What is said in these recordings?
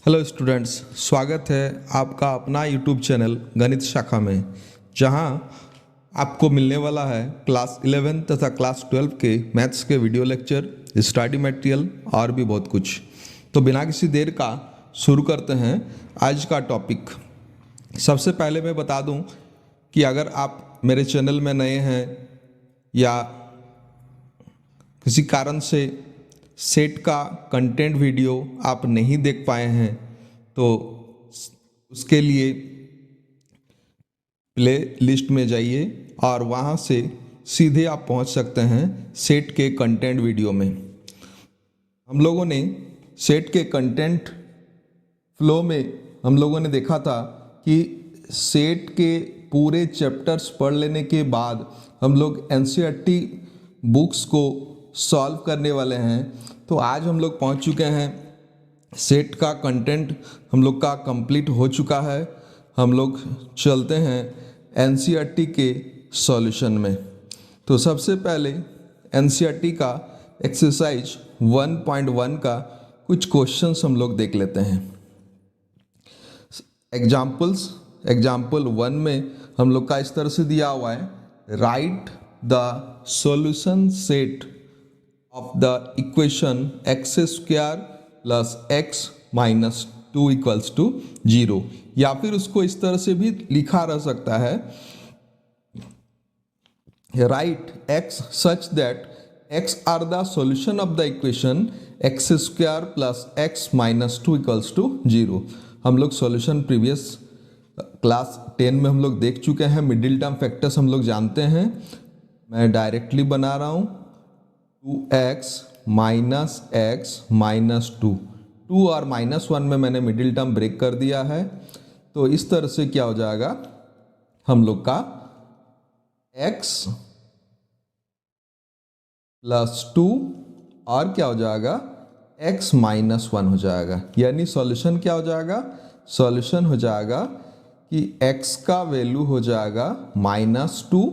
Hello students, स्वागत है आपका अपना यूट्यूब चैनल गणित शाखा में, जहां आपको मिलने वाला है क्लास 11 तथा क्लास 12 के मैथ्स के वीडियो लेक्चर, स्टडी मटेरियल और भी बहुत कुछ। तो बिना किसी देर का शुरू करते हैं आज का टॉपिक। सबसे पहले मैं बता दूं कि अगर आप मेरे चैनल में नए हैं या किसी कारण से सेट का कंटेंट वीडियो आप नहीं देख पाए हैं तो उसके लिए प्ले लिस्ट में जाइए और वहाँ से सीधे आप पहुँच सकते हैं सेट के कंटेंट वीडियो में। हम लोगों ने सेट के कंटेंट फ्लो में हम लोगों ने देखा था कि सेट के पूरे चैप्टर्स पढ़ लेने के बाद हम लोग एनसीईआरटी बुक्स को सॉल्व करने वाले हैं। तो आज हम लोग पहुंच चुके हैं, सेट का कंटेंट हम लोग का कंप्लीट हो चुका है। हम लोग चलते हैं एनसीईआरटी के सॉल्यूशन में। तो सबसे पहले एनसीईआरटी का एक्सरसाइज 1.1 का कुछ क्वेश्चंस हम लोग देख लेते हैं। एग्जाम्पल 1 में हम लोग का इस तरह से दिया हुआ है, right the solution set of the equation x square plus x minus 2 equals to 0, या फिर उसको इस तरह से भी लिखा रह सकता है, write x such that x are the solution of the equation x square plus x minus 2 equals to 0। हम लोग सॉल्यूशन प्रीवियस क्लास 10 में हम लोग देख चुके हैं। मिडिल टर्म फैक्टर्स हम लोग जानते हैं। मैं डायरेक्टली बना रहा हूँ 2x माइनस एक्स माइनस 2 और -1 में मैंने मिडिल टर्म ब्रेक कर दिया है। तो इस तरह से क्या हो जाएगा, हम लोग का x प्लस 2 और क्या हो जाएगा x माइनस 1 हो जाएगा। यानी सॉल्यूशन क्या हो जाएगा, सॉल्यूशन हो जाएगा कि x का वैल्यू हो जाएगा -2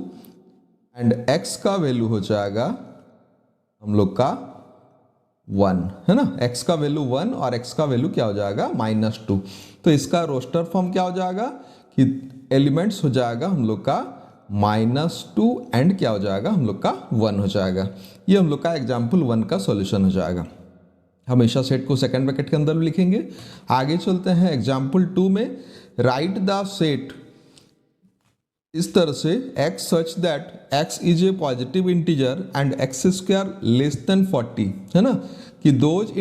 एंड x का वैल्यू हो जाएगा हम लोग का 1, है ना। x का वैल्यू 1 और x का वैल्यू क्या हो जाएगा -2। तो इसका रोस्टर फॉर्म क्या हो जाएगा कि एलिमेंट्स हो जाएगा हम लोग का -2 एंड क्या हो जाएगा हम लोग का 1 हो जाएगा। ये हम लोग का एग्जाम्पल 1 का सॉल्यूशन हो जाएगा। हमेशा सेट को सेकंड ब्रैकेट के अंदर लिखेंगे। आगे चलते हैं एग्जाम्पल 2 में, राइट द सेट इस तरह से x such that x is a positive integer and x square less than 40, है ना, कि those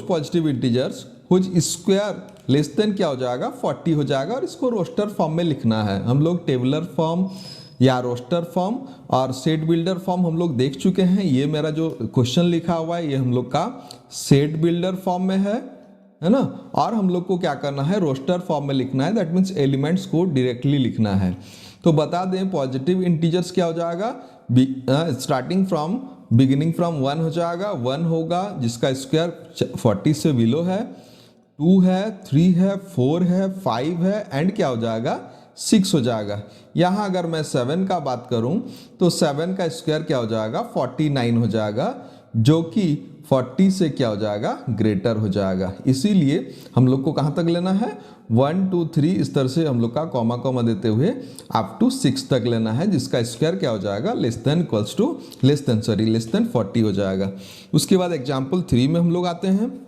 positive integers whose square less than क्या हो जाएगा 40 हो जाएगा। और इसको रोस्टर फॉर्म में लिखना है। हम लोग टेबुलर फॉर्म या रोस्टर फॉर्म और सेट बिल्डर फॉर्म हम लोग देख चुके हैं। ये मेरा जो क्वेश्चन लिखा हुआ है ये हम लोग का सेट बिल्डर फॉर्म में है ना। और हम लोग को क्या करना है, रोस्टर फॉर्म में लिखना है। दैट मीन्स एलिमेंट्स को डायरेक्टली लिखना है। तो बता दें पॉजिटिव इंटीजर्स क्या हो जाएगा, बिगिनिंग फ्रॉम 1 हो जाएगा। 1 होगा जिसका स्क्वायर 40 से बिलो है, 2 है, 3 है, 4 है, 5 है एंड क्या हो जाएगा 6 हो जाएगा। यहाँ अगर मैं 7 का बात करूँ तो 7 का स्क्वायर क्या हो जाएगा 49 हो जाएगा, जो कि 40 से क्या हो जाएगा ग्रेटर हो जाएगा। इसीलिए हम लोग को कहाँ तक लेना है 1 2 3 इस तरह से हम लोग का कॉमा कॉमा देते हुए अप टू 6 तक लेना है, जिसका स्क्वायर क्या हो जाएगा लेस देन 40 हो जाएगा। उसके बाद एग्जाम्पल 3 में हम लोग आते हैं।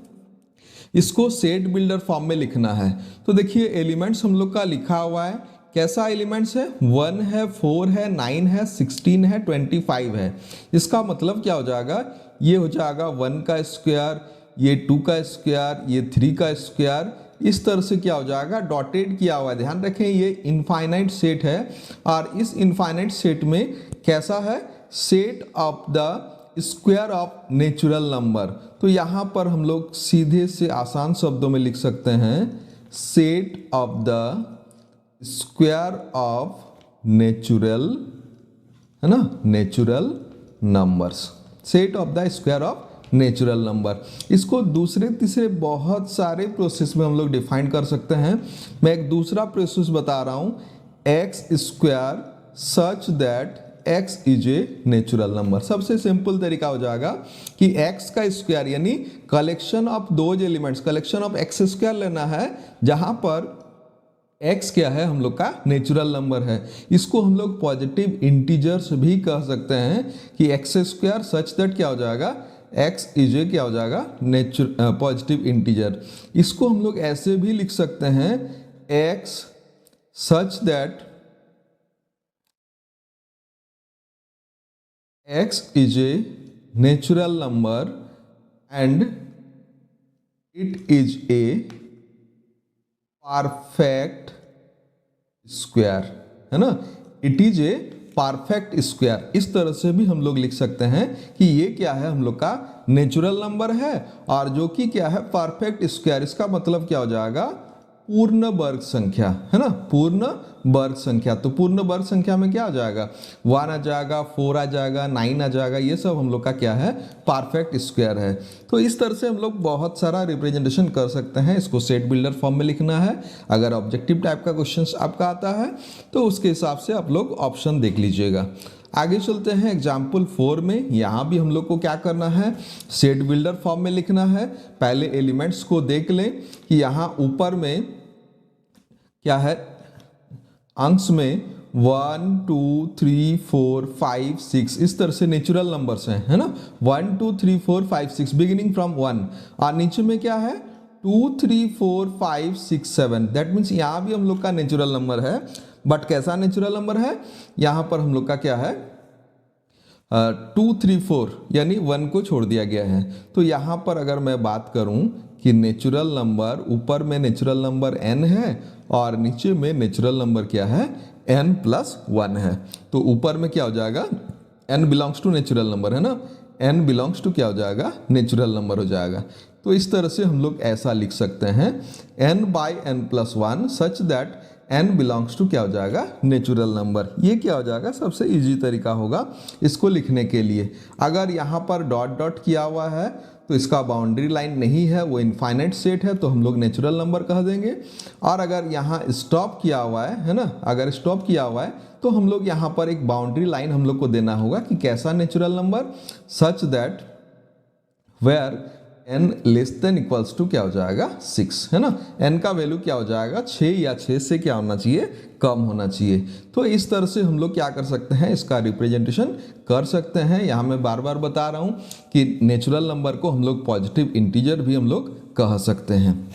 इसको सेट बिल्डर फॉर्म में लिखना है। तो देखिए एलिमेंट्स हम लोग का लिखा हुआ है। कैसा एलिमेंट्स है, 1 है, 4 है, 9 है, 16 है, 25 है। इसका मतलब क्या हो जाएगा, ये हो जाएगा 1 का स्क्वायर, ये 2 का स्क्वायर, ये 3 का स्क्वायर। इस तरह से क्या हो जाएगा डॉटेड किया हुआ है। ध्यान रखें ये इनफाइनाइट सेट है और इस इनफाइनाइट सेट में कैसा है, set of the square of natural number. तो यहाँ पर हम लोग सीधे से आसान शब्दों में लिख सकते हैं set of the square of natural, है ना, natural numbers, set of the square of natural number. इसको दूसरे तीसरे बहुत सारे प्रोसेस में हम लोग डिफाइन कर सकते हैं। मैं एक दूसरा प्रोसेस बता रहा हूँ, x square such that x is a natural number. सबसे सिंपल तरीका हो जाएगा कि x का स्क्वायर यानी collection of those elements, collection of x square लेना है जहां पर x क्या है हम लोग का नेचुरल नंबर है। इसको हम लोग पॉजिटिव इंटीजर्स भी कह सकते हैं कि एक्स स्क्वायर सच दैट क्या हो जाएगा, x इज ए क्या हो जाएगा पॉजिटिव इंटीजर। इसको हम लोग ऐसे भी लिख सकते हैं x such that x is a natural number and it is a perfect square, है ना, it is a perfect square. इस तरह से भी हम लोग लिख सकते हैं कि ये क्या है हम लोग का नेचुरल नंबर है और जो कि क्या है परफेक्ट स्क्वायर। इसका मतलब क्या हो जाएगा, पूर्ण वर्ग संख्या, है ना, पूर्ण वर्ग संख्या। तो पूर्ण वर्ग संख्या में क्या आ जाएगा, 1 आ जाएगा, 4 आ जाएगा, 9 आ जाएगा, ये सब हम लोग का क्या है परफेक्ट स्क्वायर है। तो इस तरह से हम लोग बहुत सारा रिप्रेजेंटेशन कर सकते हैं। इसको सेट बिल्डर फॉर्म में लिखना है। अगर ऑब्जेक्टिव टाइप का क्वेश्चन आपका आता है तो उसके हिसाब से आप लोग ऑप्शन देख लीजिएगा। आगे चलते हैं एग्जाम्पल 4 में। यहाँ भी हम लोग को क्या करना है, सेट बिल्डर फॉर्म में लिखना है। पहले एलिमेंट्स को देख लें कि यहाँ ऊपर में क्या है, अंश में 1 2 3 4 5 6 इस तरह से नेचुरल नंबर्स हैं, है ना, 1 2 3 4 5 6 बिगिनिंग फ्रॉम 1 और नीचे में क्या है 2 3 4 5 6 7। दैट मीन्स यहाँ भी हम लोग का नेचुरल नंबर है, बट कैसा नेचुरल नंबर है, यहाँ पर हम लोग का क्या है 2 3 4 यानी 1 को छोड़ दिया गया है। तो यहाँ पर अगर मैं बात करूँ कि नेचुरल नंबर, ऊपर में नेचुरल नंबर n है और नीचे में नेचुरल नंबर क्या है n+1 है। तो ऊपर में क्या हो जाएगा, n belongs to natural number, है ना, n बिलोंग्स टू क्या हो जाएगा नेचुरल नंबर हो जाएगा। तो इस तरह से हम लोग ऐसा लिख सकते हैं n/n+1 such that n belongs to क्या हो जाएगा नेचुरल नंबर। ये क्या हो जाएगा, सबसे इजी तरीका होगा इसको लिखने के लिए। अगर यहाँ पर डॉट डॉट किया हुआ है तो इसका बाउंड्री लाइन नहीं है, वो इनफाइनाइट सेट है, तो हम लोग नेचुरल नंबर कह देंगे। और अगर यहाँ स्टॉप किया हुआ है ना, अगर स्टॉप किया हुआ है तो हम लोग यहाँ पर एक बाउंड्री लाइन हम लोग को देना होगा कि कैसा natural number, such that where n less than equals to क्या हो जाएगा 6, है ना, n का वैल्यू क्या हो जाएगा 6 या 6 से क्या होना चाहिए कम होना चाहिए। तो इस तरह से हम लोग क्या कर सकते हैं, इसका रिप्रेजेंटेशन कर सकते हैं। यहाँ मैं बार बार बता रहा हूँ कि नेचुरल नंबर को हम लोग पॉजिटिव इंटीजर भी हम लोग कह सकते हैं।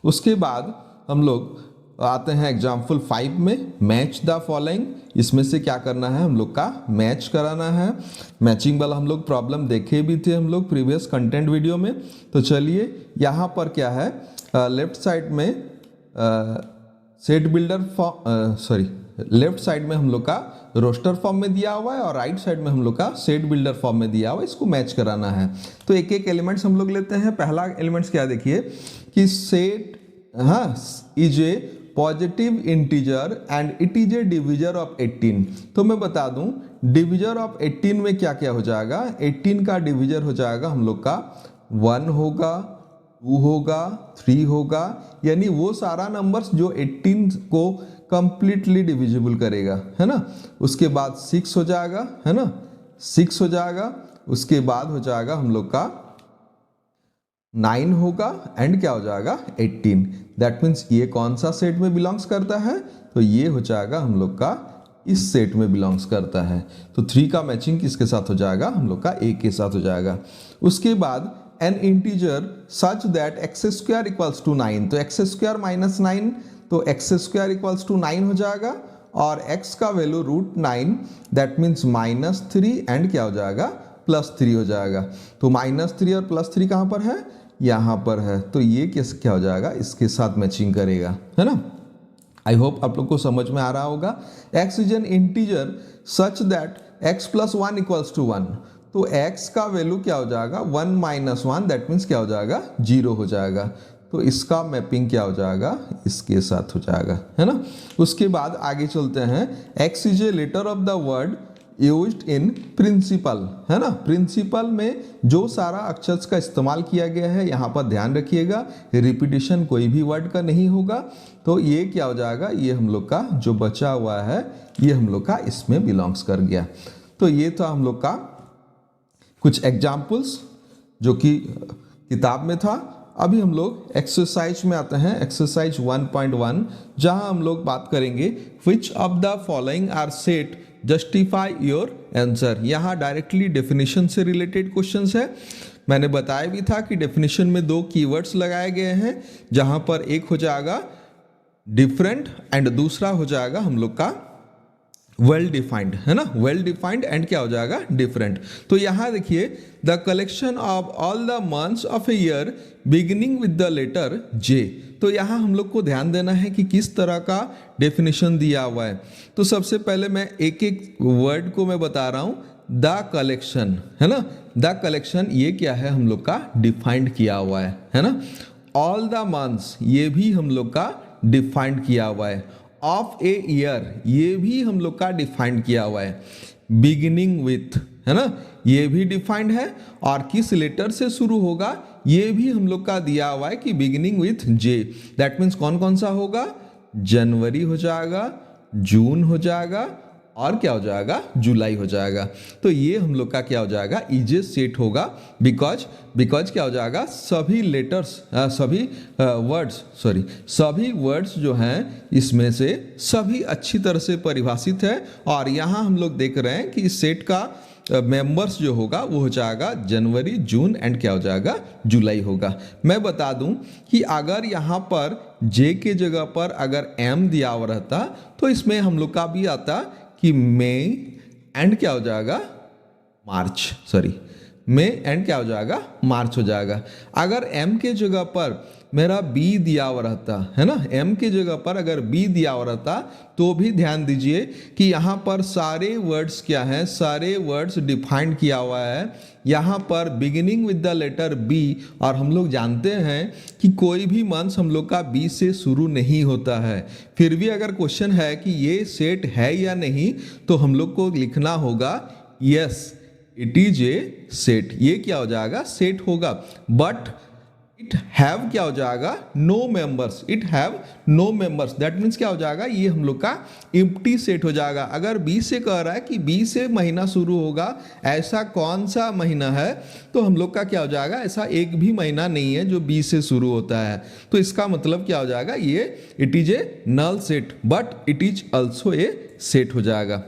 उसके बाद हम लोग आते हैं एग्जाम्पल 5 में, मैच द फॉलोइंग। इसमें से क्या करना है, हम लोग का मैच कराना है। मैचिंग वाला हम लोग प्रॉब्लम देखे भी थे हम लोग प्रीवियस कंटेंट वीडियो में। तो चलिए यहाँ पर क्या है, लेफ्ट साइड में सेट बिल्डर लेफ्ट साइड में हम लोग का रोस्टर फॉर्म में दिया हुआ है और राइट साइड में हम लोग का सेट बिल्डर फॉर्म में दिया हुआ है। इसको मैच कराना है। तो एक एक एलिमेंट्स हम लोग लेते हैं। पहला एलिमेंट्स क्या देखिए कि set is a positive integer and it is a divisor of 18। तो मैं बता दूं डिविजर ऑफ 18 में क्या क्या हो जाएगा, 18 का डिविजर हो जाएगा हम लोग का 1 होगा, 2 होगा, 3 होगा, यानी वो सारा नंबर्स जो 18 को कंप्लीटली डिविजिबल करेगा, है ना। उसके बाद 6 हो जाएगा, है ना, 6 हो जाएगा। उसके बाद हो जाएगा हम लोग का 9 होगा एंड क्या हो जाएगा 18। दैट मीन्स ये कौन सा सेट में बिलोंग्स करता है, तो ये हो जाएगा हम लोग का इस सेट में बिलोंग्स करता है। तो 3 का मैचिंग किसके साथ हो जाएगा, हम लोग का 1 के साथ हो जाएगा। उसके बाद an integer such that x square equals to 9। तो एक्स स्क्वायर माइनस 9, तो एक्स स्क्वायर इक्वल्स टू 9 हो जाएगा और x का वैल्यू √9, दैट मीन्स -3 एंड क्या हो जाएगा +3 हो जाएगा। तो -3 और +3 कहाँ पर है, यहाँ पर है। तो ये क्या हो जाएगा, इसके साथ मैचिंग करेगा, है ना। आई होप आप लोग को समझ में आ रहा होगा। x is an integer such that x + 1 = 1। तो x का वैल्यू क्या हो जाएगा 1 - 1, दैट मीन्स क्या हो जाएगा 0 हो जाएगा। तो इसका मैपिंग क्या हो जाएगा, इसके साथ हो जाएगा, है ना। उसके बाद आगे चलते हैं। x is a letter of the word used in principle, है ना। प्रिंसिपल में जो सारा अक्षर का इस्तेमाल किया गया है यहाँ पर ध्यान रखिएगा, रिपीटिशन कोई भी वर्ड का नहीं होगा। तो ये क्या हो जाएगा, ये हम लोग का जो बचा हुआ है ये हम लोग का इसमें बिलोंग्स कर गया। तो ये था हम लोग का कुछ एग्जाम्पल्स जो कि किताब में था। अभी हम लोग एक्सरसाइज में आते हैं, एक्सरसाइज 1.1, जहां हम लोग बात करेंगे which of the following are set justify your answer. यहाँ डायरेक्टली डेफिनेशन से रिलेटेड क्वेश्चंस है। मैंने बताया भी था कि डेफिनेशन में 2 कीवर्ड्स लगाए गए हैं, जहां पर एक हो जाएगा डिफरेंट एंड दूसरा हो जाएगा हम लोग का वेल डिफाइंड, है ना। वेल डिफाइंड एंड क्या हो जाएगा, डिफरेंट। तो यहाँ देखिए, the collection of all the months of a year beginning with the letter J. तो यहाँ हम लोग को ध्यान देना है कि किस तरह का डेफिनेशन दिया हुआ है। तो सबसे पहले मैं एक एक वर्ड को मैं बता रहा हूँ। द कलेक्शन, है ना, द कलेक्शन ये क्या है, हम लोग का डिफाइंड किया हुआ है ना। ऑल द मंथ्स ये भी हम लोग का डिफाइंड किया हुआ है। ऑफ ए ईयर ये भी हम लोग का डिफाइंड किया हुआ है। बिगिनिंग विथ, है ना, ये भी डिफाइंड है। और किस लेटर से शुरू होगा ये भी हम लोग का दिया हुआ है कि beginning with J. That means कौन कौन सा होगा, जनवरी हो जाएगा, जून हो जाएगा और क्या हो जाएगा, जुलाई हो जाएगा। तो ये हम लोग का क्या हो जाएगा, इजे सेट होगा। बिकॉज क्या हो जाएगा, सभी लेटर्स सभी वर्ड्स जो हैं इसमें से सभी अच्छी तरह से परिभाषित है। और यहाँ हम लोग देख रहे हैं कि इस सेट का मेंबर्स जो होगा वो हो जाएगा जनवरी, जून एंड क्या हो जाएगा, जुलाई होगा। मैं बता दूं कि अगर यहाँ पर जे के जगह पर अगर एम दिया हुआ रहता तो इसमें हम लोग का भी आता कि मई एंड क्या हो जाएगा, मई एंड क्या हो जाएगा, मार्च हो जाएगा। अगर एम के जगह पर मेरा बी दिया हुआ रहता, है ना, एम के जगह पर अगर बी दिया हुआ रहता तो भी ध्यान दीजिए कि यहाँ पर सारे वर्ड्स क्या हैं, सारे वर्ड्स डिफाइंड किया हुआ है। यहाँ पर beginning with the letter B, और हम लोग जानते हैं कि कोई भी मंथ हम लोग का बी से शुरू नहीं होता है। फिर भी अगर क्वेश्चन है कि ये सेट है या नहीं तो हम लोग को लिखना होगा yes it is A set. ये क्या हो जाएगा, सेट होगा। बट इट हैव क्या हो जाएगा, no members, it have no members. That means क्या हो जाएगा, ये हम लोग का एम्प्टी सेट हो जाएगा। अगर बी से कह रहा है कि बी से महीना शुरू होगा, ऐसा कौन सा महीना है, तो हम लोग का क्या हो जाएगा, ऐसा एक भी महीना नहीं है जो बी से शुरू होता है। तो इसका मतलब क्या हो जाएगा, ये it is a null set but it is also a set हो जाएगा।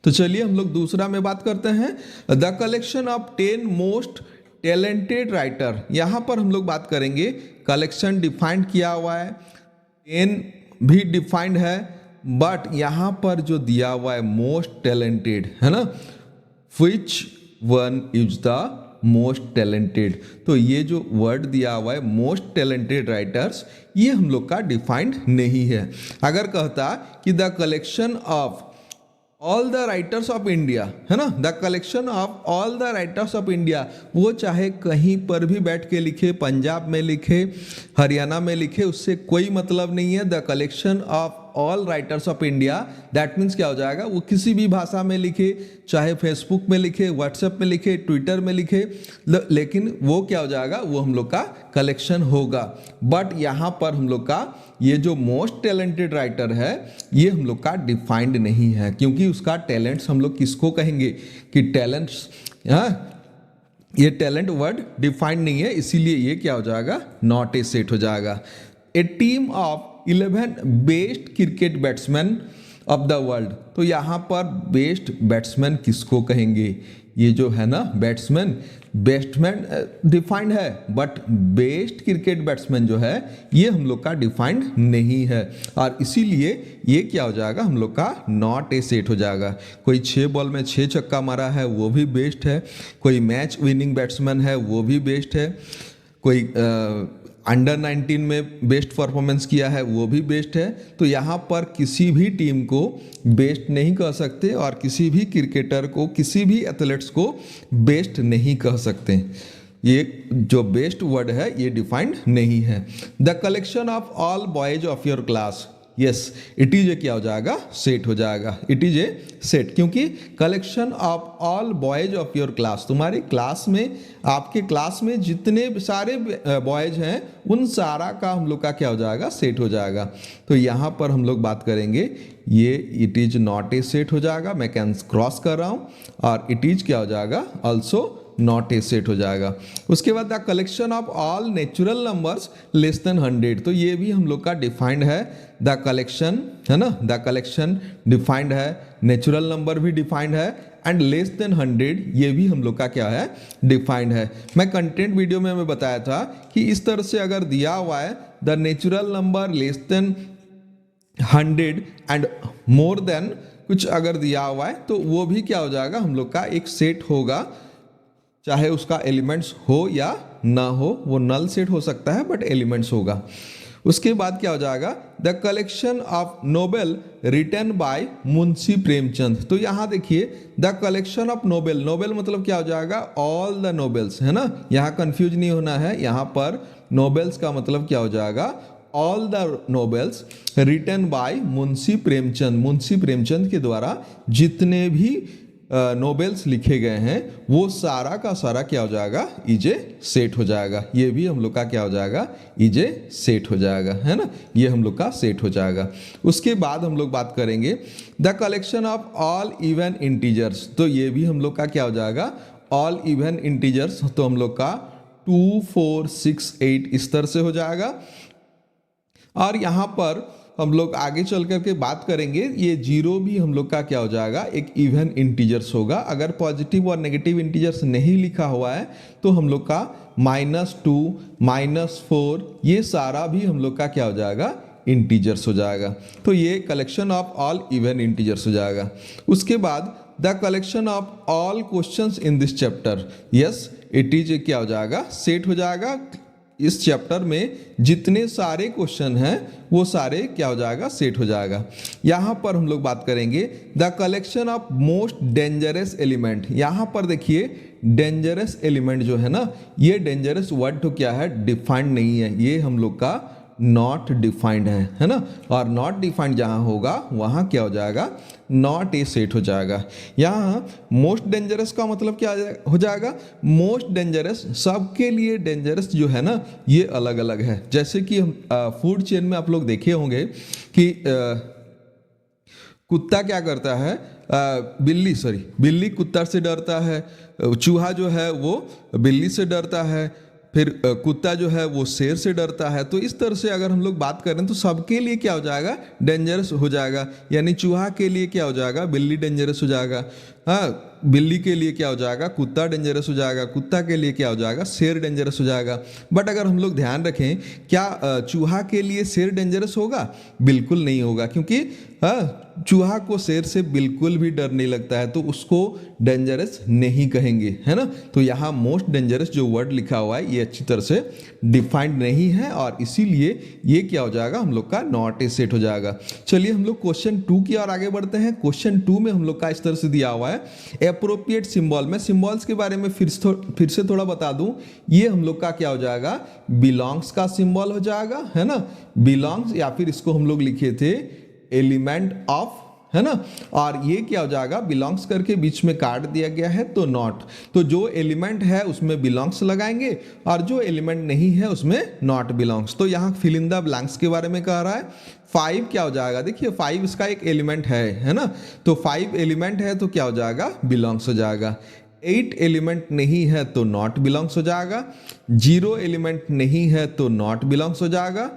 तो चलिए हम लोग दूसरा में बात करते हैं, the collection of 10 most talented writer. यहाँ पर हम लोग बात करेंगे, कलेक्शन डिफाइंड किया हुआ है, 10 भी डिफाइंड है, बट यहाँ पर जो दिया हुआ है मोस्ट टैलेंटेड, है ना, which one is the most talented. तो ये जो वर्ड दिया हुआ है मोस्ट टैलेंटेड राइटर्स, ये हम लोग का डिफाइंड नहीं है। अगर कहता कि the collection of all the writers of India, है ना, the collection of all the writers of India, वो चाहे कहीं पर भी बैठ के लिखे, पंजाब में लिखे, हरियाणा में लिखे, उससे कोई मतलब नहीं है। The collection of all writers of India, that means क्या हो जाएगा, वो किसी भी भाषा में लिखे, चाहे फेसबुक में लिखे, व्हाट्सएप में लिखे, ट्विटर में लिखे, लेकिन वो क्या हो जाएगा, वो हम लोग का कलेक्शन होगा। बट यहाँ पर हम लोग का ये जो मोस्ट टैलेंटेड राइटर है ये हम लोग का डिफाइंड नहीं है, क्योंकि उसका टैलेंट्स हम लोग किसको कहेंगे कि टैलेंट्स, ये टैलेंट वर्ड डिफाइंड नहीं है, इसीलिए ये क्या हो जाएगा, नॉट ए सेट हो जाएगा। A team of 11 best cricket batsman of the world. तो यहाँ पर बेस्ट बैट्समैन किसको कहेंगे, ये जो है ना बैट्समैन डिफाइंड है, बट बेस्ट क्रिकेट बैट्समैन जो है ये हम लोग का डिफाइंड नहीं है, और इसीलिए ये क्या हो जाएगा, हम लोग का नॉट ए सेट हो जाएगा। कोई 6 बॉल में 6 छक्का मारा है वो भी बेस्ट है, कोई मैच विनिंग बैट्समैन है वो भी बेस्ट है, कोई अंडर 19 में बेस्ट परफॉर्मेंस किया है वो भी बेस्ट है। तो यहाँ पर किसी भी टीम को बेस्ट नहीं कह सकते और किसी भी क्रिकेटर को, किसी भी एथलीट्स को बेस्ट नहीं कह सकते। ये जो बेस्ट वर्ड है ये डिफाइंड नहीं है। The collection of all boys of your class, yes, it is ए क्या हो जाएगा, सेट हो जाएगा, इट इज ए सेट, क्योंकि collection of all boys of your class, तुम्हारे क्लास में, आपके क्लास में जितने सारे बॉयज हैं उन सारा का हम लोग का क्या हो जाएगा, सेट हो जाएगा। तो यहाँ पर हम लोग बात करेंगे, ये it is not a set हो जाएगा, मैं क्रॉस कर रहा हूँ, और इट इज क्या हो जाएगा, ऑल्सो नॉट ए सेट हो जाएगा। उसके बाद the collection of all natural numbers less than 100, तो ये भी हम लोग का डिफाइंड है, द कलेक्शन है ना, द कलेक्शन डिफाइंड है, नेचुरल नंबर भी डिफाइंड है, एंड लेस देन 100 ये भी हम लोग का क्या है, डिफाइंड है। मैं कंटेंट वीडियो में मैं बताया था कि इस तरह से अगर दिया हुआ है the natural number less than 100 and more than कुछ अगर दिया हुआ है तो वो भी क्या हो जाएगा, हम लोग का एक सेट होगा, चाहे उसका एलिमेंट्स हो या ना हो, वो नल सेट हो सकता है बट एलिमेंट्स होगा। उसके बाद क्या हो जाएगा, the collection of novel written by Munshi Premchand, तो यहाँ देखिए the collection of novel, novel मतलब क्या हो जाएगा, ऑल द नोबेल्स, है ना, यहाँ कंफ्यूज नहीं होना है, यहाँ पर नोबेल्स का मतलब क्या हो जाएगा, all the novels written by Munshi Premchand, Munshi Premchand के द्वारा जितने भी नोबेल्स लिखे गए हैं वो सारा का सारा क्या हो जाएगा, इजे सेट हो जाएगा, ये भी हम लोग का क्या हो जाएगा, इजे सेट हो जाएगा, है ना, ये हम लोग का सेट हो जाएगा। उसके बाद हम लोग बात करेंगे the collection of all even integers, तो ये भी हम लोग का क्या हो जाएगा, ऑल इवन इंटीजर्स, तो हम लोग का 2, 4, 6, 8 इस तरह से हो जाएगा। और यहाँ पर हम लोग आगे चल करके बात करेंगे, ये जीरो भी हम लोग का क्या हो जाएगा, एक इवन इंटीजर्स होगा। अगर पॉजिटिव और नेगेटिव इंटीजर्स नहीं लिखा हुआ है तो हम लोग का -2, -4 ये सारा भी हम लोग का क्या हो जाएगा, इंटीजर्स हो जाएगा। तो ये collection of all even integers हो जाएगा। उसके बाद the collection of all questions in this chapter, yes it is क्या हो जाएगा, सेट हो जाएगा। इस चैप्टर में जितने सारे क्वेश्चन हैं वो सारे क्या हो जाएगा, सेट हो जाएगा। यहाँ पर हम लोग बात करेंगे the collection of most dangerous element, यहाँ पर देखिए डेंजरस एलिमेंट जो है ना, ये डेंजरस वर्ड तो क्या है, डिफाइंड नहीं है, ये हम लोग का नॉट डिफाइंड है ना, और नॉट डिफाइंड जहाँ होगा वहाँ क्या हो जाएगा, नॉट ए सेट हो जाएगा। यहाँ मोस्ट डेंजरस का मतलब क्या हो जाएगा, मोस्ट डेंजरस, सबके लिए डेंजरस जो है ना ये अलग अलग है। जैसे कि फूड चेन में आप लोग देखे होंगे कि कुत्ता क्या करता है, बिल्ली कुत्ता से डरता है, चूहा जो है वो बिल्ली से डरता है, फिर कुत्ता जो है वो शेर से डरता है। तो इस तरह से अगर हम लोग बात करें तो सबके लिए क्या हो जाएगा, डेंजरस हो जाएगा। यानी चूहा के लिए क्या हो जाएगा, बिल्ली डेंजरस हो जाएगा, हाँ, बिल्ली के लिए क्या हो जाएगा, कुत्ता डेंजरस हो जाएगा, कुत्ता के लिए क्या हो जाएगा, शेर डेंजरस हो जाएगा। बट अगर हम लोग ध्यान रखें, क्या चूहा के लिए शेर डेंजरस होगा, बिल्कुल नहीं होगा, क्योंकि हाँ चूहा को शेर से बिल्कुल भी डर नहीं लगता है, तो उसको डेंजरस नहीं कहेंगे, है ना। तो यहाँ मोस्ट डेंजरस जो वर्ड लिखा हुआ है ये अच्छी तरह से डिफाइंड नहीं है, और इसीलिए ये क्या हो जाएगा, हम लोग का नॉट ए सेट हो जाएगा। चलिए हम लोग क्वेश्चन 2 की ओर आगे बढ़ते हैं। क्वेश्चन 2 में हम लोग का इस तरह से दिया हुआ है एप्रोप्रिएट सिंबल। मैं सिंबल्स के बारे में फिर से थोड़ा बता दूं, ये हम लोग का क्या हो जाएगा, बिलोंग्स का सिंबल हो जाएगा, है ना, बिलोंग्स, या फिर इसको हम लोग लिखे थे एलिमेंट ऑफ, है ना, और ये क्या हो जाएगा, बिलोंग्स करके बीच में काट दिया गया है तो नॉट, तो जो एलिमेंट है उसमें बिलोंग्स लगाएंगे और जो एलिमेंट नहीं है उसमें नॉट बिलोंग्स। तो यहाँ फिल इन द ब्लैंक्स के बारे में कह रहा है। 5 क्या हो जाएगा, देखिए 5 इसका एक एलिमेंट है ना, तो 5 एलिमेंट है तो क्या हो जाएगा, बिलोंग्स हो जाएगा। 8 एलिमेंट नहीं है तो नॉट बिलोंग्स हो जाएगा। 0 एलिमेंट नहीं है तो नॉट बिलोंग्स हो जाएगा।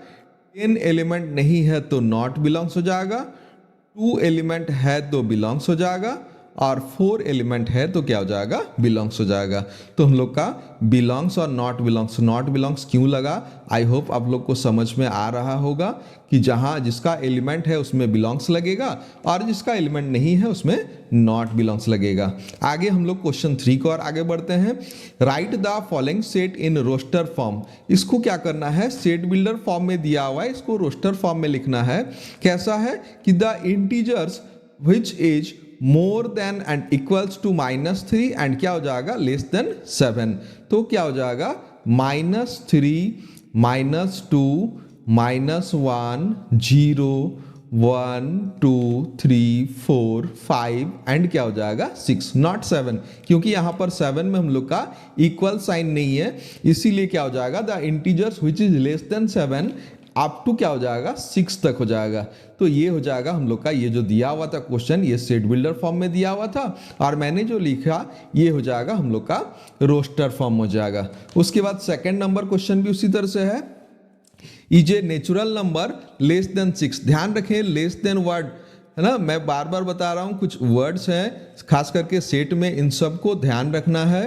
10 एलिमेंट नहीं है तो नॉट बिलोंग्स हो जाएगा। 2 एलिमेंट है तो बिलोंग्स हो जाएगा, और 4 एलिमेंट है तो क्या हो जाएगा, बिलोंग्स हो जाएगा। तो हम लोग का बिलोंग्स और नॉट बिलोंग्स क्यों लगा, आई होप आप लोग को समझ में आ रहा होगा कि जहाँ जिसका एलिमेंट है उसमें बिलोंग्स लगेगा और जिसका एलिमेंट नहीं है उसमें नॉट बिलोंग्स लगेगा। आगे हम लोग क्वेश्चन 3 को और आगे बढ़ते हैं। Write the following set in roster form. इसको क्या करना है, सेट बिल्डर फॉर्म में दिया हुआ है, इसको रोस्टर फॉर्म में लिखना है। कैसा है कि the integers which is more than and equals to -3 and क्या हो जाएगा, लेस देन 7। तो क्या हो जाएगा, -3, -2, -1 0 1 2 3 4 5 एंड क्या हो जाएगा 6, नॉट 7, क्योंकि यहाँ पर 7 में हम लोग का इक्वल साइन नहीं है, इसीलिए क्या हो जाएगा the integers which is less than 7 up to क्या हो जाएगा 6 तक हो जाएगा। तो ये हो जाएगा हम लोग का, ये जो दिया हुआ था क्वेश्चन ये सेट बिल्डर फॉर्म में दिया हुआ था और मैंने जो लिखा ये हो जाएगा हम लोग का रोस्टर फॉर्म हो जाएगा। उसके बाद सेकंड नंबर क्वेश्चन भी उसी तरह से है, is a natural number less than 6। ध्यान रखें लेस देन वर्ड है ना, मैं बार बार बता रहा हूं कुछ वर्ड्स हैं खास करके सेट में, इन सब को ध्यान रखना है।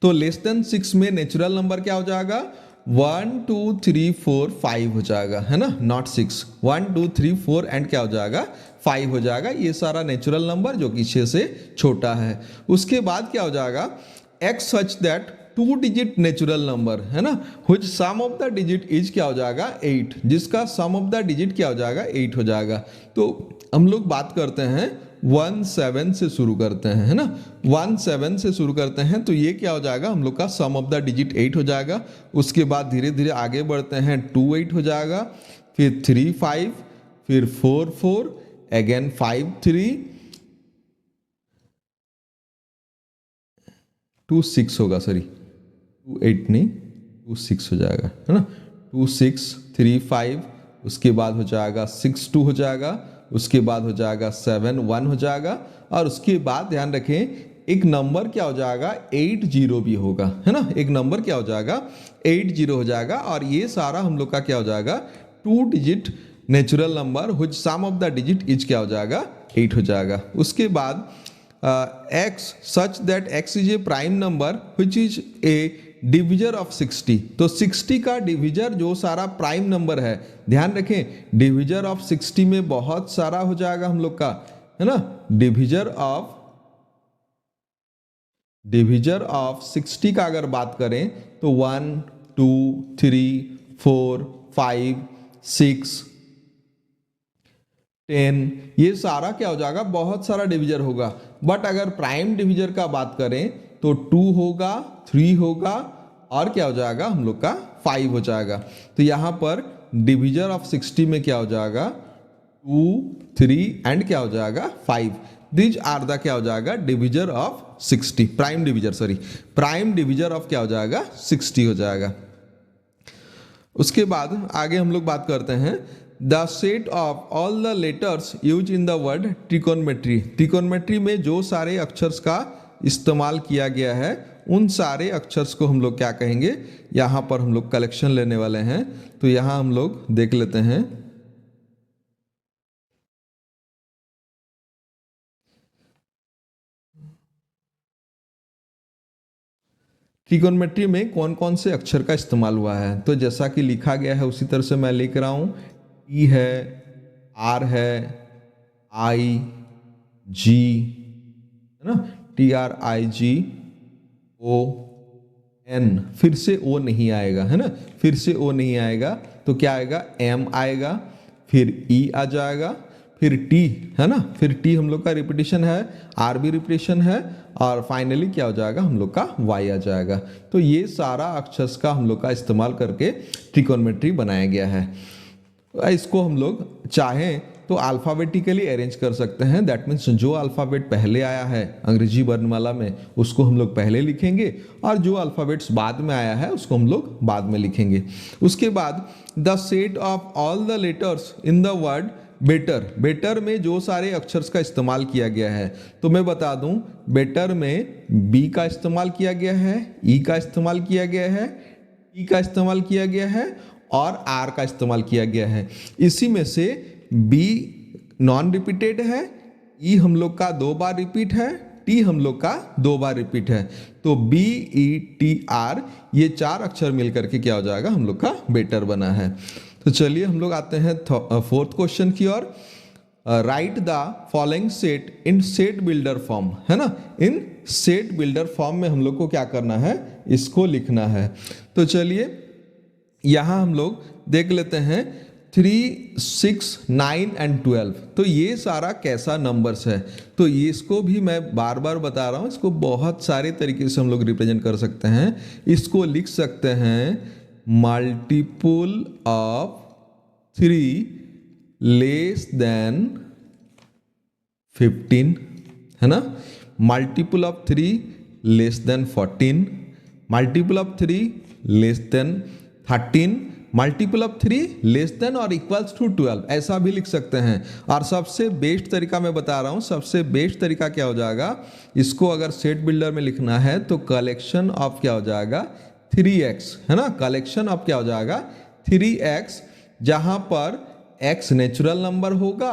तो लेस देन 6 में नेचुरल नंबर क्या हो जाएगा 1 2 3 4 5 हो जाएगा है ना, नॉट 6, 1 2 3 4 एंड क्या हो जाएगा 5 हो जाएगा। ये सारा नेचुरल नंबर जो कि 6 से छोटा है। उसके बाद क्या हो जाएगा x such that 2 digit natural number है ना, which sum of the digit is क्या हो जाएगा 8, जिसका सम ऑफ द डिजिट क्या हो जाएगा 8 हो जाएगा। तो हम लोग बात करते हैं 1 7 से शुरू करते हैं है ना, 1 7 से शुरू करते हैं, तो ये क्या हो जाएगा हम लोग का सम ऑफ द डिजिट 8 हो जाएगा। उसके बाद धीरे धीरे आगे बढ़ते हैं 2 8 हो जाएगा, फिर 3 5, फिर 4 4, अगेन 5 3, 2 6 होगा, सॉरी 2 8 नहीं 2 6 हो जाएगा है ना, 2 6 3 5, उसके बाद हो जाएगा 6 2 हो जाएगा, उसके बाद हो जाएगा 7 1 हो जाएगा, और उसके बाद ध्यान रखें एक नंबर क्या हो जाएगा 8 0 भी होगा है ना, एक नंबर क्या हो जाएगा 8 0 हो जाएगा। और ये सारा हम लोग का क्या हो जाएगा 2 digit natural number which sum of the digit is क्या हो जाएगा 8 हो जाएगा। उसके बाद x such that x is a prime number which is a divisor of 60। तो 60 का डिविजर जो सारा प्राइम नंबर है, ध्यान रखें डिविजर ऑफ 60 में बहुत सारा हो जाएगा हम लोग का है ना, डिविजर ऑफ 60 का अगर बात करें तो 1 2 3 4 5 6 10, ये सारा क्या हो जाएगा बहुत सारा डिविजर होगा। बट अगर प्राइम डिविजर का बात करें तो 2 होगा 3 होगा और क्या हो जाएगा हम लोग का 5 हो जाएगा। तो यहाँ पर डिविजर ऑफ 60 में क्या हो जाएगा 2 3 एंड क्या हो जाएगा 5, दिज आर द क्या हो जाएगा divisor of 60, prime divisor of क्या हो जाएगा 60 हो जाएगा। उसके बाद आगे हम लोग बात करते हैं the set of all the letters use in the word trigonometry. Trigonometry में जो सारे अक्षर्स का इस्तेमाल किया गया है उन सारे अक्षर्स को हम लोग क्या कहेंगे, यहाँ पर हम लोग कलेक्शन लेने वाले हैं। तो यहाँ हम लोग देख लेते हैं ट्रिकोनमेट्री में कौन कौन से अक्षर का इस्तेमाल हुआ है। तो जैसा कि लिखा गया है उसी तरह से मैं लिख रहा हूँ, टी है, आर है, आई जी है ना, TRIG O N, फिर से O नहीं आएगा है ना, फिर से O नहीं आएगा तो क्या आएगा M आएगा, फिर E आ जाएगा, फिर T है ना, फिर T हम लोग का रिपीटिशन है, R भी रिपीटिशन है, और फाइनली क्या हो जाएगा हम लोग का Y आ जाएगा। तो ये सारा अक्षर का हम लोग का इस्तेमाल करके ट्रिकोनमेट्री बनाया गया है। इसको हम लोग चाहें तो अल्फ़ाबेटिकली अरेंज कर सकते हैं, दैट मीन्स जो अल्फ़ाबेट पहले आया है अंग्रेजी वर्णमाला में उसको हम लोग पहले लिखेंगे और जो अल्फ़ाबेट्स बाद में आया है उसको हम लोग बाद में लिखेंगे। उसके बाद the set of all the letters in the word better. Better में जो सारे अक्षर्स का इस्तेमाल किया गया है, तो मैं बता दूं बेटर में बी का इस्तेमाल किया गया है, ई का इस्तेमाल किया गया है, टी का इस्तेमाल किया गया है और आर का इस्तेमाल किया गया है। इसी में से बी नॉन रिपीटेड है, ई हम लोग का 2 बार रिपीट है, टी हम लोग का 2 बार रिपीट है। तो बी ई टी आर ये 4 अक्षर मिलकर के क्या हो जाएगा हम लोग का बेटर बना है। तो चलिए हम लोग आते हैं फोर्थ क्वेश्चन की ओर। Write the following set in set builder form, है ना, इन सेट बिल्डर फॉर्म में हम लोग को क्या करना है, इसको लिखना है। तो चलिए यहाँ हम लोग देख लेते हैं 3 6 9 एंड 12। तो ये सारा कैसा नंबर्स है, तो ये इसको भी मैं बार बार बता रहा हूँ, इसको बहुत सारे तरीके से हम लोग रिप्रेजेंट कर सकते हैं। इसको लिख सकते हैं मल्टीपल ऑफ 3 लेस देन 15, है ना, multiple of 3 less than 14, multiple of 3 less than 13, multiple of 3 less than और इक्वल्स टू 12, ऐसा भी लिख सकते हैं। और सबसे बेस्ट तरीका मैं बता रहा हूँ, सबसे बेस्ट तरीका क्या हो जाएगा, इसको अगर सेट बिल्डर में लिखना है तो कलेक्शन ऑफ क्या हो जाएगा 3x, है ना, कलेक्शन ऑफ क्या हो जाएगा 3x, जहाँ पर x नेचुरल नंबर होगा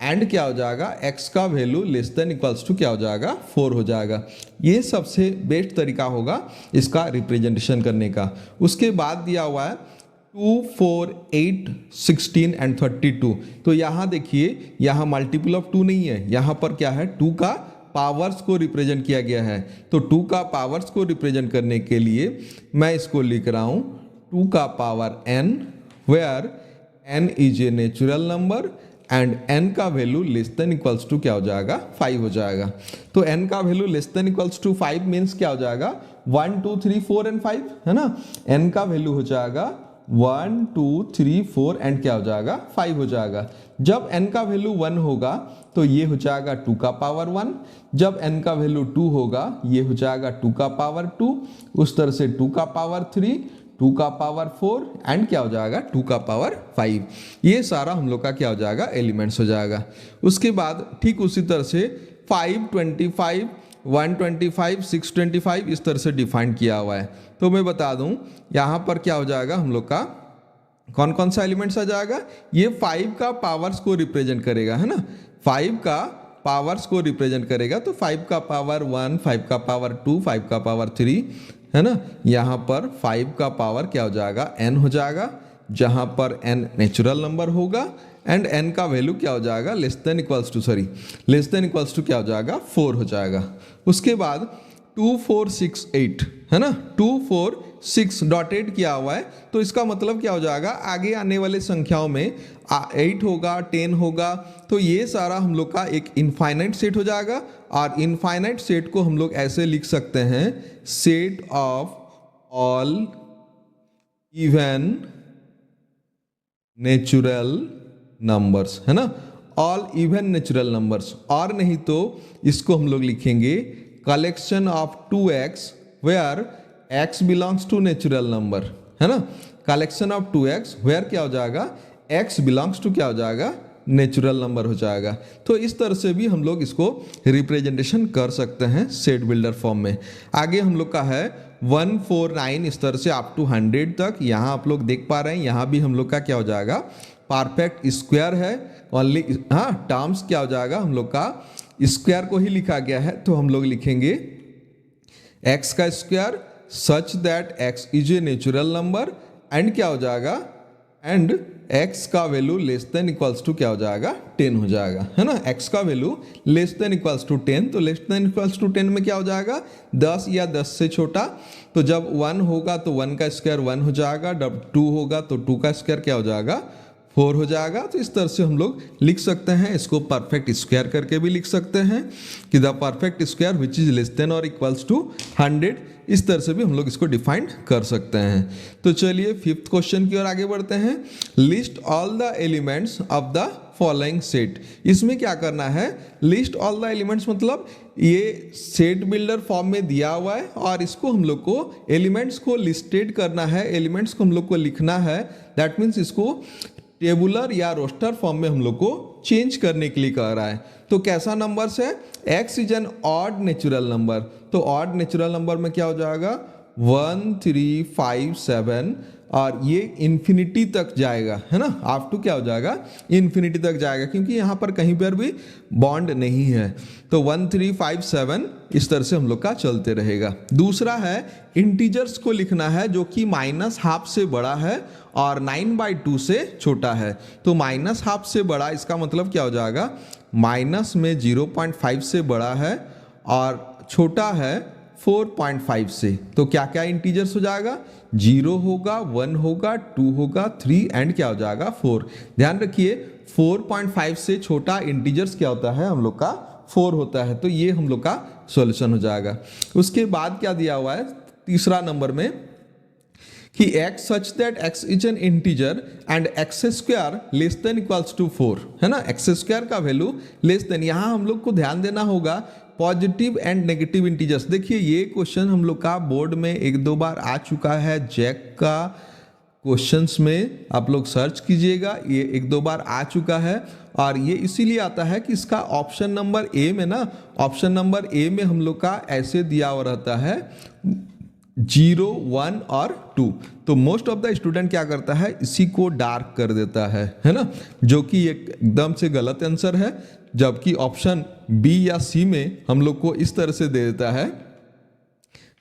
एंड क्या हो जाएगा x का value less than equals to क्या हो जाएगा 4 हो जाएगा। ये सबसे बेस्ट तरीका होगा इसका रिप्रेजेंटेशन करने का। उसके बाद दिया हुआ है 2, 4, 8, 16 एंड 32। तो यहाँ देखिए, यहाँ मल्टीपल ऑफ 2 नहीं है, यहाँ पर क्या है 2 का पावर्स को रिप्रेजेंट किया गया है। तो 2 का पावर्स को रिप्रेजेंट करने के लिए मैं इसको लिख रहा हूँ 2 का power n, where n is a natural number and n का value less than equals to क्या हो जाएगा 5 हो जाएगा। तो n का value less than equals to 5 means क्या हो जाएगा 1, 2, 3, 4 एंड 5, है ना, n का वैल्यू हो जाएगा 1, 2, 3, 4 एंड क्या हो जाएगा 5 हो जाएगा। जब n का वैल्यू 1 होगा तो ये हो जाएगा 2 का पावर 1, जब n का वैल्यू 2 होगा ये हो जाएगा 2 का पावर 2, उस तरह से 2 का पावर 3, 2 का पावर 4 एंड क्या हो जाएगा 2 का पावर 5। ये सारा हम लोग का क्या हो जाएगा एलिमेंट्स हो जाएगा। उसके बाद ठीक उसी तरह से 5, 25, 125, 625 इस तरह से डिफाइन किया हुआ है। तो मैं बता दूं यहाँ पर क्या हो जाएगा हम लोग का कौन कौन सा एलिमेंट्स आ जाएगा, ये 5 का पावर्स को रिप्रेजेंट करेगा, है ना, 5 का पावर्स को रिप्रेजेंट करेगा। तो 5 का पावर 1, 5 का पावर 2, 5 का पावर 3, है ना, यहाँ पर 5 का पावर क्या हो जाएगा n हो जाएगा, जहाँ पर n नेचुरल नंबर होगा एंड n का वैल्यू क्या हो जाएगा लेस देन इक्वल्स टू क्या हो जाएगा 4 हो जाएगा। उसके बाद 2, 4, 6, 8, है ना, 2, 4, 6 डॉटेड किया हुआ है। तो इसका मतलब क्या हो जाएगा आगे आने वाले संख्याओं में 8 होगा, 10 होगा, तो ये सारा हम लोग का एक इनफाइनाइट सेट हो जाएगा। और इनफाइनाइट सेट को हम लोग ऐसे लिख सकते हैं set of all even natural numbers, है ना, ऑल इवन नेचुरल नंबर्स, और नहीं तो इसको हम लोग लिखेंगे collection of 2x where x belongs to natural number, है ना, कलेक्शन ऑफ 2x वेयर क्या हो जाएगा x बिलोंग्स टू क्या हो जाएगा नेचुरल नंबर हो जाएगा। तो इस तरह से भी हम लोग इसको रिप्रेजेंटेशन कर सकते हैं सेट बिल्डर फॉर्म में। आगे हम लोग का है 1, 4, 9 इस तरह से अप टू 100 तक। यहाँ आप लोग देख पा रहे हैं, यहाँ भी हम लोग का क्या हो जाएगा परफेक्ट स्क्वायर है, ओनली हाँ टर्म्स क्या हो जाएगा हम लोग का स्क्वायर को ही लिखा गया है। तो हम लोग लिखेंगे x का square such that x is a natural number and क्या हो जाएगा एंड x का value less than equals to क्या हो जाएगा 10 हो जाएगा, है ना, x का value less than equals to 10। तो लेस देन इक्वल्स टू 10 में क्या हो जाएगा 10 या 10 से छोटा। तो जब 1 होगा तो 1 का स्क्वायर 1 हो जाएगा, जब 2 होगा तो 2 का स्क्वायर क्या हो जाएगा 4 हो जाएगा। तो इस तरह से हम लोग लिख सकते हैं, इसको परफेक्ट स्क्वायर करके भी लिख सकते हैं कि the perfect square which is less then और इक्वल्स टू 100। इस तरह से भी हम लोग इसको डिफाइन कर सकते हैं। तो चलिए 5th क्वेश्चन की ओर आगे बढ़ते हैं। List all the elements of the following set. इसमें क्या करना है, लिस्ट ऑल द एलिमेंट्स मतलब ये सेट बिल्डर फॉर्म में दिया हुआ है और इसको हम लोग को एलिमेंट्स को लिस्टेड करना है, एलिमेंट्स को हम लोग को लिखना है। दैट मीन्स इसको टेबुलर या रोस्टर फॉर्म में हम लोग को चेंज करने के लिए कह रहा है। तो कैसा नंबर्स है, x is N odd natural number. तो ऑड नेचुरल नंबर में क्या हो जाएगा 1, 3, 5, 7 और ये इन्फिनिटी तक जाएगा, है ना, अप टू क्या हो जाएगा इन्फिनिटी तक जाएगा, क्योंकि यहाँ पर कहीं पर भी बॉन्ड नहीं है। तो 1, 3, 5, 7 इस तरह से हम लोग का चलते रहेगा। दूसरा है इंटीजर्स को लिखना है जो कि -½ से बड़ा है और 9/2 से छोटा है। तो -½ से बड़ा इसका मतलब क्या हो जाएगा माइनस में 0.5 से बड़ा है और छोटा है 4.5 से। तो क्या क्या इंटीजर्स हो जाएगा 0 होगा, 1 होगा, 2 होगा, 3 एंड क्या हो जाएगा 4। ध्यान रखिए 4.5 से छोटा इंटीजर्स क्या होता है हम लोग का 4 होता है। तो ये हम लोग का सॉल्यूशन हो जाएगा। उसके बाद क्या दिया हुआ है तीसरा नंबर में कि x such that x is an integer and x square less than equals to 4, है ना, एक्स स्क्वायर का वैल्यू लेस देन, यहाँ हम लोग को ध्यान देना होगा पॉजिटिव एंड नेगेटिव इंटीजर्स। देखिए ये क्वेश्चन हम लोग का बोर्ड में एक दो बार आ चुका है, जैक का क्वेश्चंस में आप लोग सर्च कीजिएगा, ये एक दो बार आ चुका है। और ये इसीलिए आता है कि इसका ऑप्शन नंबर ए में ना, ऑप्शन नंबर ए में हम लोग का ऐसे दिया हुआ रहता है 0, 1 और 2। तो मोस्ट ऑफ द स्टूडेंट क्या करता है, इसी को डार्क कर देता है ना, जो कि एकदम से गलत आंसर है। जबकि ऑप्शन बी या सी में हम लोग को इस तरह से दे देता है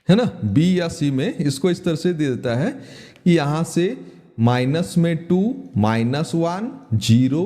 ना, बी या सी में इसको इस तरह से दे देता है कि यहाँ से माइनस में 2, -1, 0,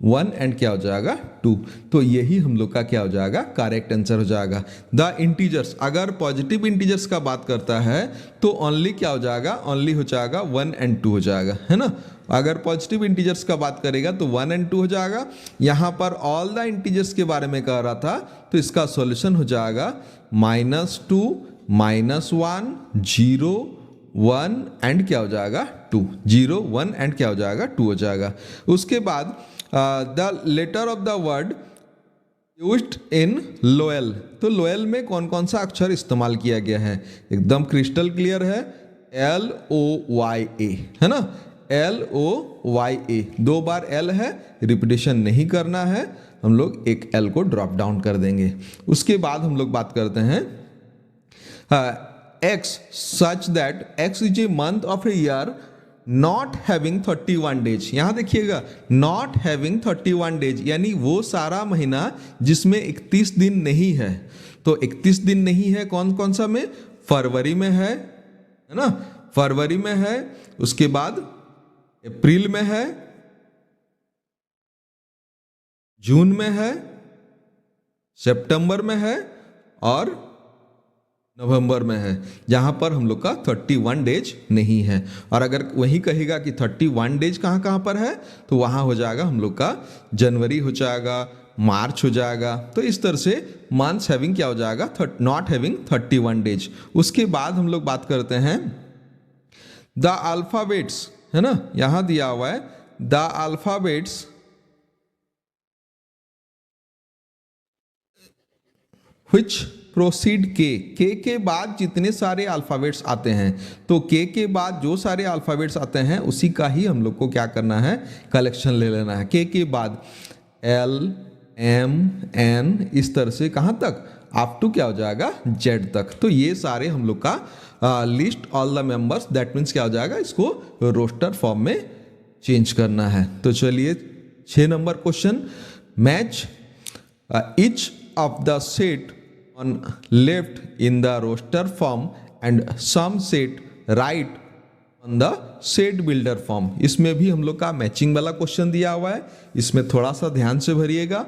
1 एंड क्या हो जाएगा 2। तो यही हम लोग का क्या हो जाएगा, करेक्ट आंसर हो जाएगा। द इंटीजर्स, अगर पॉजिटिव इंटीजर्स का बात करता है तो ओनली क्या हो जाएगा, ओनली हो जाएगा 1 एंड 2 हो जाएगा, है ना। अगर पॉजिटिव इंटीजर्स का बात करेगा तो 1 एंड 2 हो जाएगा। यहाँ पर ऑल द इंटीजर्स के बारे में कह रहा था तो इसका सॉल्यूशन हो जाएगा -2, -1, 0, 1 एंड क्या हो जाएगा 2, 0, 1 एंड क्या हो जाएगा 2 हो जाएगा। उसके बाद the letter of the word used in loyal, तो लोएल में कौन कौन सा अक्षर इस्तेमाल किया गया है, एकदम क्रिस्टल क्लियर है, LOYA, है ना, LOYA, 2 बार L है, रिपीटेशन नहीं करना है, हम लोग एक L को ड्रॉप डाउन कर देंगे। उसके बाद हम लोग बात करते हैं X such that X is a month of a year not having 31 days। यहाँ देखिएगा not having 31 days यानी वो सारा महीना जिसमें 31 दिन नहीं है। तो 31 दिन नहीं है कौन कौन सा में, फरवरी में है ना, फरवरी में है, उसके बाद अप्रैल में है, जून में है, सितंबर में है और नवंबर में है, जहां पर हम लोग का 31 डेज नहीं है। और अगर वही कहेगा कि 31 डेज कहाँ कहाँ पर है तो वहां हो जाएगा हम लोग का जनवरी हो जाएगा, मार्च हो जाएगा। तो इस तरह से मंथ्स हैविंग क्या हो जाएगा, नॉट हैविंग 31 डेज। उसके बाद हम लोग बात करते हैं द अल्फाबेट्स, है ना, यहां दिया हुआ है द अल्फाबेट्स व्हिच प्रोसीड के बाद जितने सारे अल्फ़ाबेट्स आते हैं, तो के बाद जो सारे अल्फ़ाबेट्स आते हैं उसी का ही हम लोग को क्या करना है, कलेक्शन ले लेना है। के बाद L, M, N, इस तरह से कहाँ तक, अप टू क्या हो जाएगा Z तक। तो ये सारे हम लोग का list all the members, that means क्या हो जाएगा, इसको रोस्टर फॉर्म में चेंज करना है। तो चलिए 6 number question, match each of the set on left in the roster form and some set right on the set builder form। इसमें भी हम लोग का मैचिंग वाला क्वेश्चन दिया हुआ है, इसमें थोड़ा सा ध्यान से भरिएगा।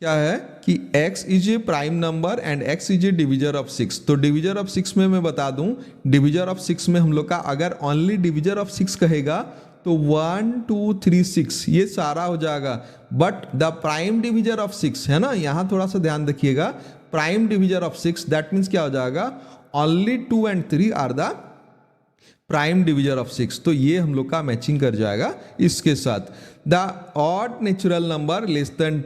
क्या है कि x is a prime number and x is a divisor of 6। तो डिविजर ऑफ 6 में मैं बता दूं, डिविजर ऑफ 6 में हम लोग का अगर ओनली डिविजर ऑफ 6 कहेगा तो 1, 2, 3, 6 ये सारा हो जाएगा। But the prime divisor of 6 है ना, यहां थोड़ा सा ध्यान रखिएगा, prime divisor of 6 that means क्या हो जाएगा, only 2 and 3 are the prime divisor of 6। तो ये हम लोग का मैचिंग कर जाएगा इसके साथ। The odd natural number less than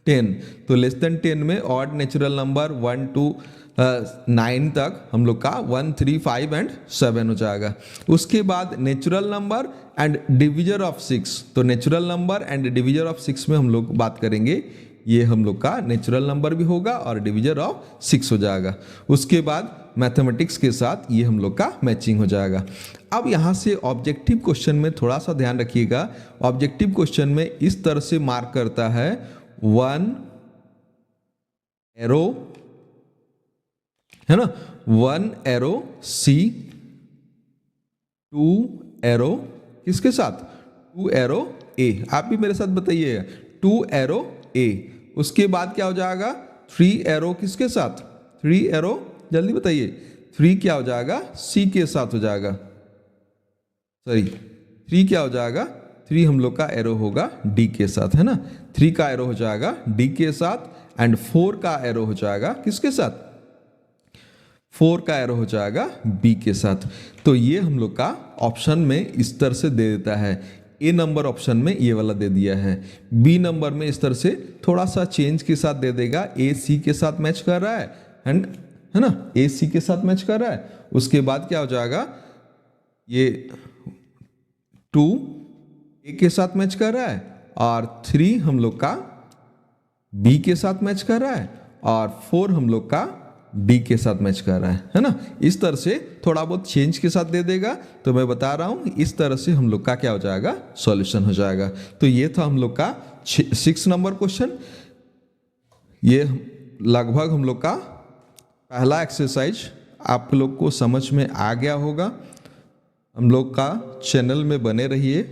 10, तो लेस देन 10 में ऑड नेचुरल नंबर 1 to 9 तक हम लोग का 1, 3, 5 एंड 7 हो जाएगा। उसके बाद natural number and divisor of 6, तो natural number and divisor of 6 में हम लोग बात करेंगे, ये हम लोग का नेचुरल नंबर भी होगा और डिविजर ऑफ 6 हो जाएगा। उसके बाद मैथमेटिक्स के साथ ये हम लोग का मैचिंग हो जाएगा। अब यहाँ से ऑब्जेक्टिव क्वेश्चन में थोड़ा सा ध्यान रखिएगा, ऑब्जेक्टिव क्वेश्चन में इस तरह से मार्क करता है 1 एरो, है ना, 1 एरो C, 2 एरो किसके साथ, 2 एरो A। आप भी मेरे साथ बताइए 2 एरो A। उसके बाद क्या हो जाएगा 3 एरो किसके साथ, 3 एरो, जल्दी बताइए, 3 क्या हो जाएगा C के साथ हो जाएगा, सॉरी 3 क्या हो जाएगा, 3 हम लोग का एरो होगा D के साथ, है ना, 3 का एरो हो जाएगा D के साथ एंड 4 का एरो हो जाएगा किसके साथ, 4 का एरो हो जाएगा बी के साथ। तो ये हम लोग का ऑप्शन में इस तरह से दे देता है। ए नंबर ऑप्शन में ये वाला दे दिया है, बी नंबर में इस तरह से थोड़ा सा चेंज के साथ दे देगा। ए सी के साथ मैच कर रहा है एंड है ना, ए सी के साथ मैच कर रहा है। उसके बाद क्या हो जाएगा, ये 2 ए के साथ मैच कर रहा है और 3 हम लोग का बी के साथ मैच कर रहा है और 4 हम लोग का डी के साथ मैच कर रहा है ना। इस तरह से थोड़ा बहुत चेंज के साथ दे देगा। तो मैं बता रहा हूँ इस तरह से हम लोग का क्या हो जाएगा, सॉल्यूशन हो जाएगा। तो ये था हम लोग का 6 नंबर क्वेश्चन। ये लगभग हम लोग का पहला एक्सरसाइज आप लोग को समझ में आ गया होगा। हम लोग का चैनल में बने रहिए।